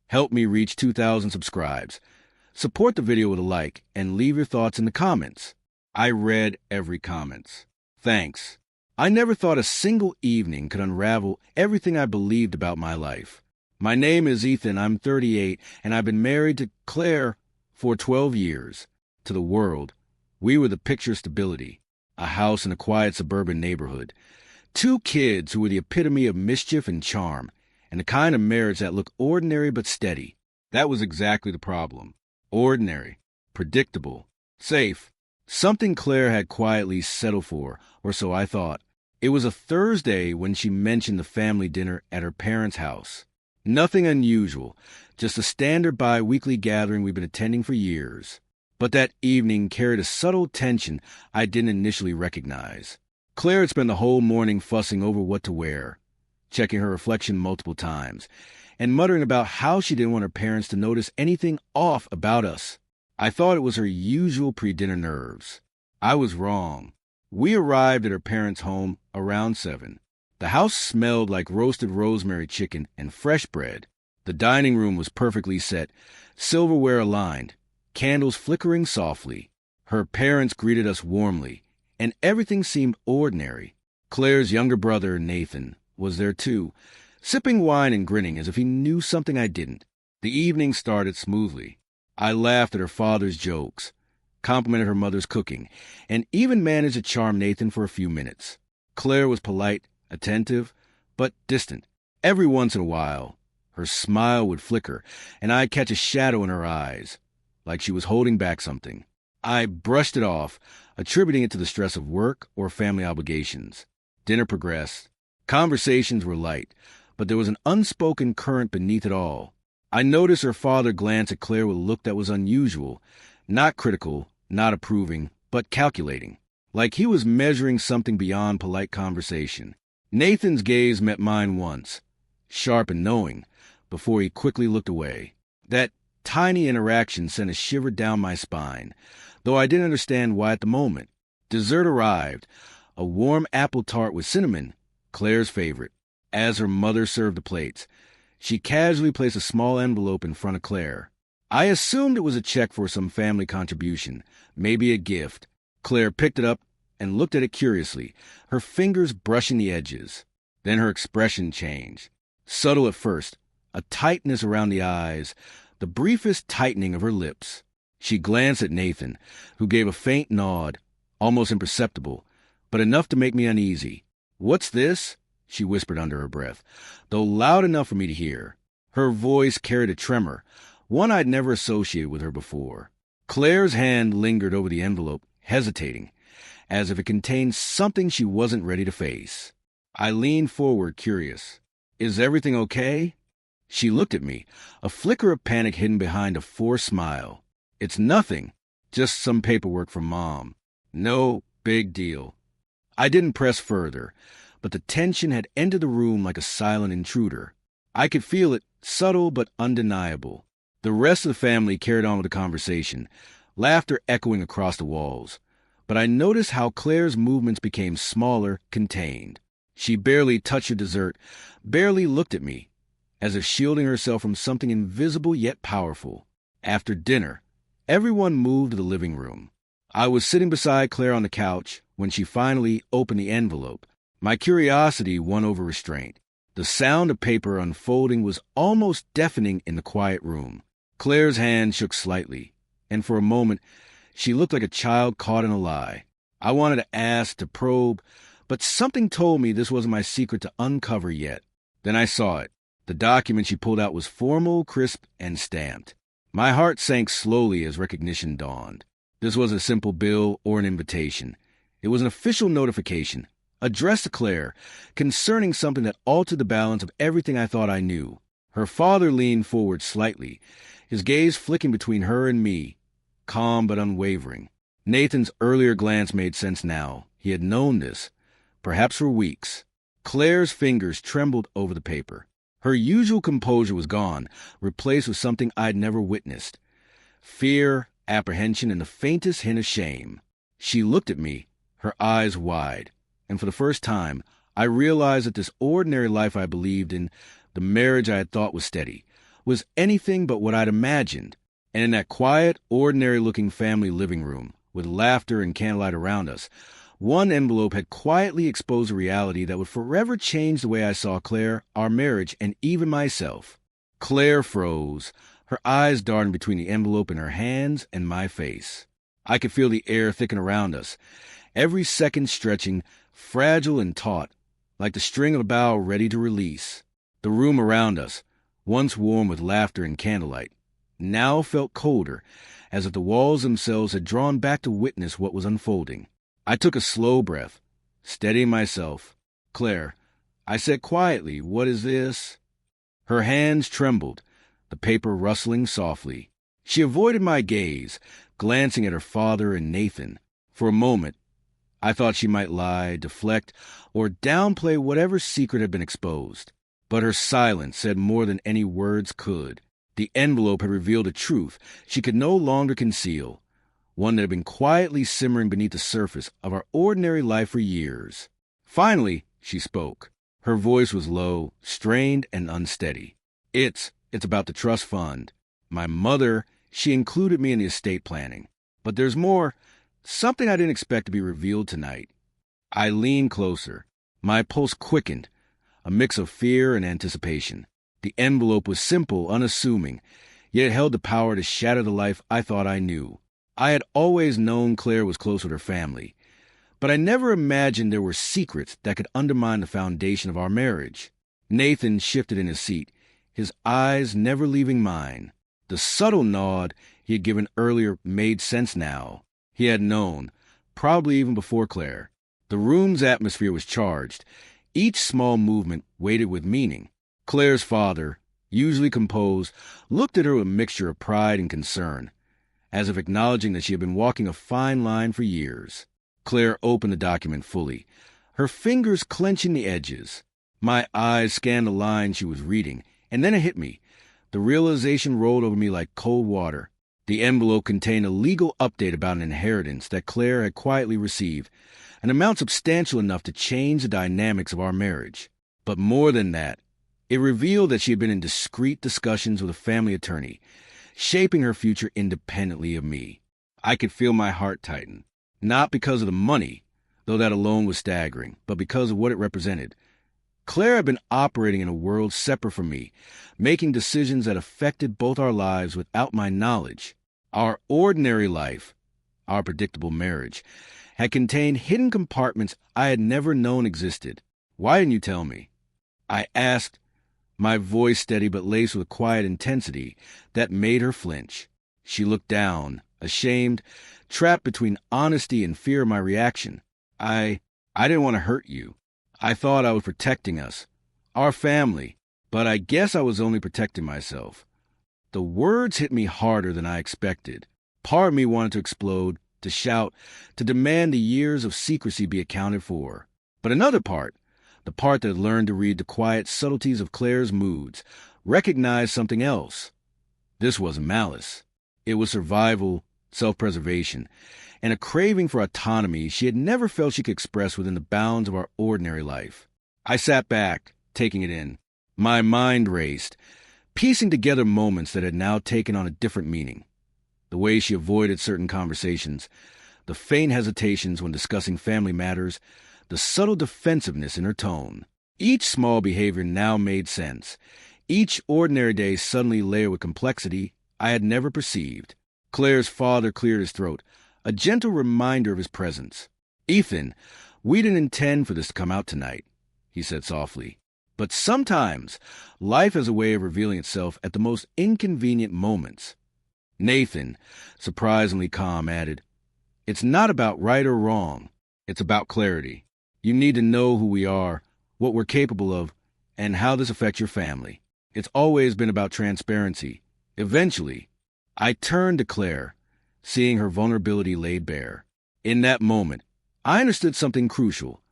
Help me reach 2,000 subscribes. Support the video with a like and leave your thoughts in the comments. I read every comment. Thanks. I never thought a single evening could unravel everything I believed about my life. My name is Ethan, I'm 38, and I've been married to Claire for 12 years. To the world, we were the picture of stability, a house in a quiet suburban neighborhood, 2 kids who were the epitome of mischief and charm, and the kind of marriage that looked ordinary but steady. That was exactly the problem. Ordinary, predictable, safe, something Claire had quietly settled for, or so I thought. It was a Thursday when she mentioned the family dinner at her parents' house. Nothing unusual, just a standard bi-weekly gathering we've been attending for years. But that evening carried a subtle tension I didn't initially recognize. Claire had spent the whole morning fussing over what to wear, checking her reflection multiple times, and muttering about how she didn't want her parents to notice anything off about us. I thought it was her usual pre-dinner nerves. I was wrong. We arrived at her parents' home around 7. The house smelled like roasted rosemary chicken and fresh bread. The dining room was perfectly set, silverware aligned, candles flickering softly. Her parents greeted us warmly, and everything seemed ordinary. Claire's younger brother, Nathan, was there too, sipping wine and grinning as if he knew something I didn't. The evening started smoothly. I laughed at her father's jokes, complimented her mother's cooking, and even managed to charm Nathan for a few minutes. Claire was polite, attentive, but distant. Every once in a while, her smile would flicker, and I'd catch a shadow in her eyes, like she was holding back something. I brushed it off, attributing it to the stress of work or family obligations. Dinner progressed. Conversations were light, but there was an unspoken current beneath it all. I noticed her father glance at Claire with a look that was unusual, not critical, not approving, but calculating, like he was measuring something beyond polite conversation. Nathan's gaze met mine once, sharp and knowing, before he quickly looked away. That tiny interaction sent a shiver down my spine, though I didn't understand why at the moment. Dessert arrived, a warm apple tart with cinnamon, Claire's favorite. As her mother served the plates, she casually placed a small envelope in front of Claire. I assumed it was a check for some family contribution, maybe a gift. Claire picked it up and looked at it curiously, her fingers brushing the edges. Then her expression changed. Subtle at first, a tightness around the eyes, the briefest tightening of her lips. She glanced at Nathan, who gave a faint nod, almost imperceptible, but enough to make me uneasy. "What's this?" she whispered under her breath, though loud enough for me to hear. Her voice carried a tremor, one I'd never associated with her before. Claire's hand lingered over the envelope, hesitating, as if it contained something she wasn't ready to face. I leaned forward, curious. "Is everything okay?" She looked at me, a flicker of panic hidden behind a forced smile. "It's nothing, just some paperwork from Mom. No big deal." I didn't press further, but the tension had entered the room like a silent intruder. I could feel it, subtle but undeniable. The rest of the family carried on with the conversation, laughter echoing across the walls. But I noticed how Claire's movements became smaller, contained. She barely touched her dessert, barely looked at me, as if shielding herself from something invisible yet powerful. After dinner, everyone moved to the living room. I was sitting beside Claire on the couch when she finally opened the envelope. My curiosity won over restraint. The sound of paper unfolding was almost deafening in the quiet room. Claire's hand shook slightly, and for a moment, she looked like a child caught in a lie. I wanted to ask, to probe, but something told me this wasn't my secret to uncover yet. Then I saw it. The document she pulled out was formal, crisp, and stamped. My heart sank slowly as recognition dawned. This wasn't a simple bill or an invitation. It was an official notification, addressed to Claire, concerning something that altered the balance of everything I thought I knew. Her father leaned forward slightly, his gaze flicking between her and me, calm but unwavering. Nathan's earlier glance made sense now. He had known this, perhaps for weeks. Claire's fingers trembled over the paper. Her usual composure was gone, replaced with something I'd never witnessed. Fear, apprehension, and the faintest hint of shame. She looked at me, her eyes wide, and for the first time, I realized that this ordinary life I believed in, the marriage I had thought was steady, was anything but what I'd imagined. And in that quiet, ordinary-looking family living room, with laughter and candlelight around us, one envelope had quietly exposed a reality that would forever change the way I saw Claire, our marriage, and even myself. Claire froze, her eyes darting between the envelope in her hands and my face. I could feel the air thicken around us, every second stretching, fragile and taut, like the string of a bow ready to release. The room around us, once warm with laughter and candlelight, now felt colder, as if the walls themselves had drawn back to witness what was unfolding. I took a slow breath, steadying myself. "Claire," I said quietly, "what is this?" Her hands trembled, the paper rustling softly. She avoided my gaze, glancing at her father and Nathan. For a moment, I thought she might lie, deflect, or downplay whatever secret had been exposed. But her silence said more than any words could. The envelope had revealed a truth she could no longer conceal, one that had been quietly simmering beneath the surface of our ordinary life for years. Finally, she spoke. Her voice was low, strained, and unsteady. It's about the trust fund. My mother, she included me in the estate planning. But there's more, something I didn't expect to be revealed tonight." I leaned closer. My pulse quickened, a mix of fear and anticipation. The envelope was simple, unassuming, yet it held the power to shatter the life I thought I knew. I had always known Claire was close with her family, but I never imagined there were secrets that could undermine the foundation of our marriage. Nathan shifted in his seat, his eyes never leaving mine. The subtle nod he had given earlier made sense now. He had known, probably even before Claire. The room's atmosphere was charged, each small movement weighted with meaning. Claire's father, usually composed, looked at her with a mixture of pride and concern, as if acknowledging that she had been walking a fine line for years. Claire opened the document fully, her fingers clenching the edges. My eyes scanned the lines she was reading, and then it hit me. The realization rolled over me like cold water. The envelope contained a legal update about an inheritance that Claire had quietly received, an amount substantial enough to change the dynamics of our marriage. But more than that, it revealed that she had been in discreet discussions with a family attorney, shaping her future independently of me. I could feel my heart tighten, not because of the money, though that alone was staggering, but because of what it represented. Claire had been operating in a world separate from me, making decisions that affected both our lives without my knowledge. Our ordinary life, our predictable marriage, had contained hidden compartments I had never known existed. "Why didn't you tell me?" I asked, my voice steady but laced with a quiet intensity that made her flinch. She looked down, ashamed, trapped between honesty and fear of my reaction. I didn't want to hurt you. I thought I was protecting us, our family, but I guess I was only protecting myself." The words hit me harder than I expected. Part of me wanted to explode, to shout, to demand the years of secrecy be accounted for. But another part, the part that had learned to read the quiet subtleties of Claire's moods, recognized something else. This wasn't malice. It was survival, self-preservation, and a craving for autonomy she had never felt she could express within the bounds of our ordinary life. I sat back, taking it in. My mind raced, piecing together moments that had now taken on a different meaning. The way she avoided certain conversations, the faint hesitations when discussing family matters, the subtle defensiveness in her tone. Each small behavior now made sense. Each ordinary day suddenly layered with complexity I had never perceived. Claire's father cleared his throat, a gentle reminder of his presence. "Ethan, we didn't intend for this to come out tonight," he said softly. "But sometimes life has a way of revealing itself at the most inconvenient moments." Nathan, surprisingly calm, added, "It's not about right or wrong. It's about clarity. You need to know who we are, what we're capable of, and how this affects your family. It's always been about transparency. Eventually," I turned to Claire, seeing her vulnerability laid bare. In that moment, I understood something crucial.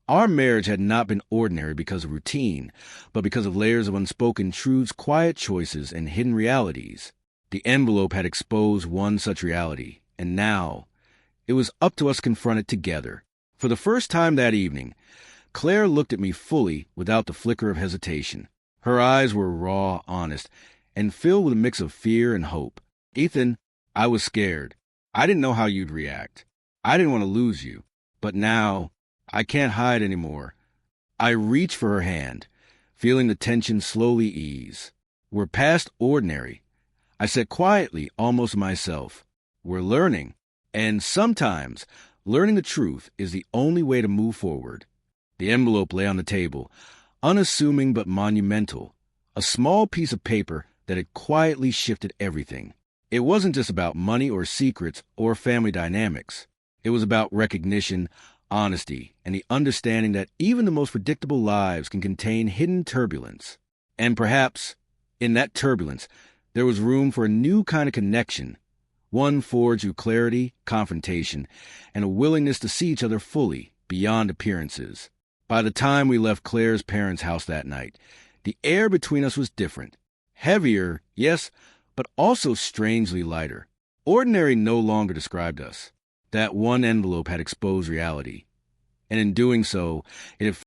Our marriage had not been ordinary because of routine, but because of layers of unspoken truths, quiet choices, and hidden realities. The envelope had exposed one such reality, and now it was up to us to confront it together. For the first time that evening, Claire looked at me fully without the flicker of hesitation. Her eyes were raw, honest, and filled with a mix of fear and hope. Ethan, I was scared. I didn't know how you'd react. I didn't want to lose you. But now, I can't hide anymore. I reached for her hand, feeling the tension slowly ease. We're past ordinary. I said quietly, almost myself. We're learning. And sometimes, learning the truth is the only way to move forward. The envelope lay on the table, unassuming but monumental. A small piece of paper that had quietly shifted everything. It wasn't just about money or secrets or family dynamics. It was about recognition, honesty, and the understanding that even the most predictable lives can contain hidden turbulence. And perhaps, in that turbulence, there was room for a new kind of connection, one forged through clarity, confrontation, and a willingness to see each other fully, beyond appearances. By the time we left Claire's parents' house that night, the air between us was different. Heavier, yes, but also strangely lighter. Ordinary no longer described us. That one envelope had exposed reality. And in doing so, it had